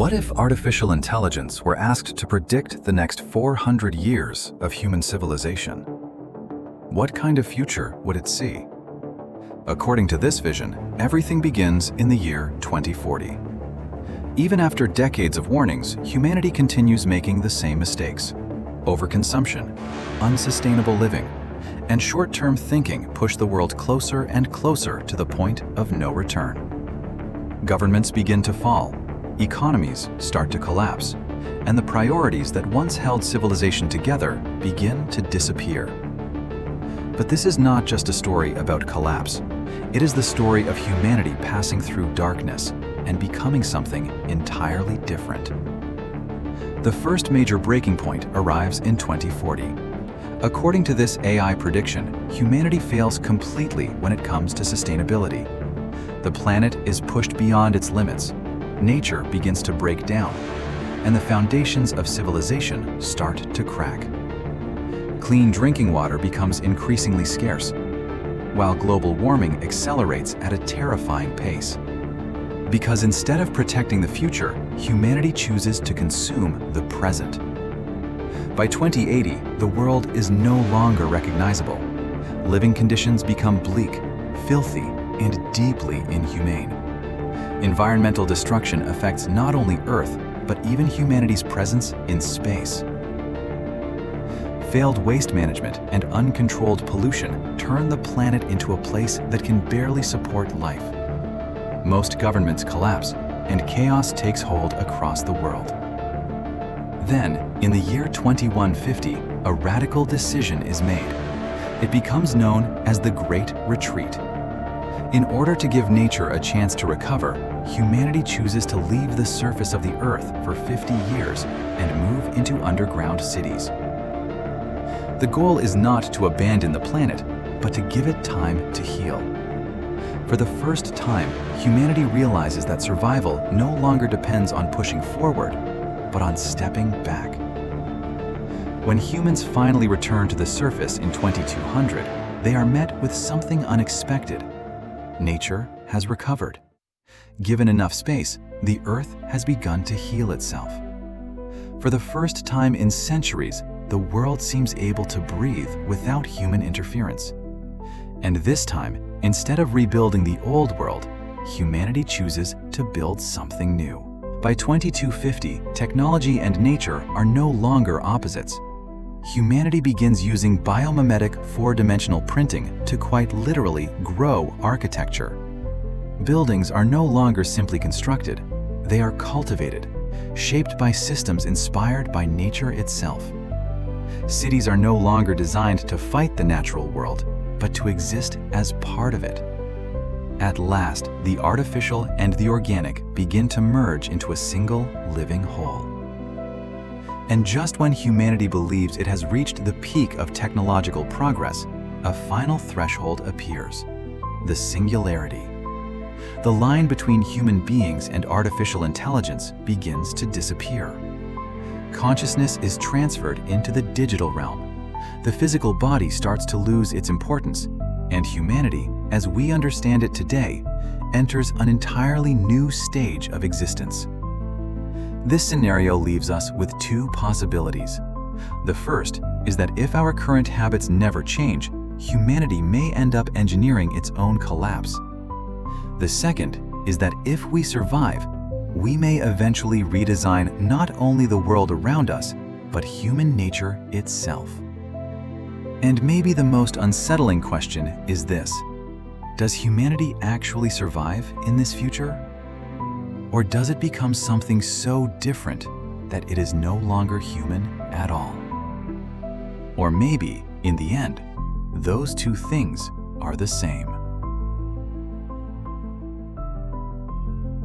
What if artificial intelligence were asked to predict the next 400 years of human civilization? What kind of future would it see? According to this vision, everything begins in the year 2040. Even after decades of warnings, humanity continues making the same mistakes. Overconsumption, unsustainable living, and short-term thinking push the world closer and closer to the point of no return. Governments begin to fall, economies start to collapse, and the priorities that once held civilization together begin to disappear. But this is not just a story about collapse. It is the story of humanity passing through darkness and becoming something entirely different. The first major breaking point arrives in 2040. According to this AI prediction, humanity fails completely when it comes to sustainability. The planet is pushed beyond its limits, nature begins to break down, and the foundations of civilization start to crack. Clean drinking water becomes increasingly scarce, while global warming accelerates at a terrifying pace. Because instead of protecting the future, humanity chooses to consume the present. By 2080, the world is no longer recognizable. Living conditions become bleak, filthy, and deeply inhumane. Environmental destruction affects not only Earth, but even humanity's presence in space. Failed waste management and uncontrolled pollution turn the planet into a place that can barely support life. Most governments collapse, and chaos takes hold across the world. Then, in the year 2150, a radical decision is made. It becomes known as the Great Retreat. In order to give nature a chance to recover, humanity chooses to leave the surface of the Earth for 50 years and move into underground cities. The goal is not to abandon the planet, but to give it time to heal. For the first time, humanity realizes that survival no longer depends on pushing forward, but on stepping back. When humans finally return to the surface in 2200, they are met with something unexpected. Nature has recovered. Given enough space, the Earth has begun to heal itself. For the first time in centuries, the world seems able to breathe without human interference. And this time, instead of rebuilding the old world, humanity chooses to build something new. By 2250, technology and nature are no longer opposites. Humanity begins using biomimetic four-dimensional printing to quite literally grow architecture. Buildings are no longer simply constructed, they are cultivated, shaped by systems inspired by nature itself. Cities are no longer designed to fight the natural world, but to exist as part of it. At last, the artificial and the organic begin to merge into a single living whole. And just when humanity believes it has reached the peak of technological progress, a final threshold appears: the singularity. The line between human beings and artificial intelligence begins to disappear. Consciousness is transferred into the digital realm. The physical body starts to lose its importance, and humanity, as we understand it today, enters an entirely new stage of existence. This scenario leaves us with two possibilities. The first is that if our current habits never change, humanity may end up engineering its own collapse. The second is that if we survive, we may eventually redesign not only the world around us, but human nature itself. And maybe the most unsettling question is this: does humanity actually survive in this future? Or does it become something so different that it is no longer human at all? Or maybe, in the end, those two things are the same.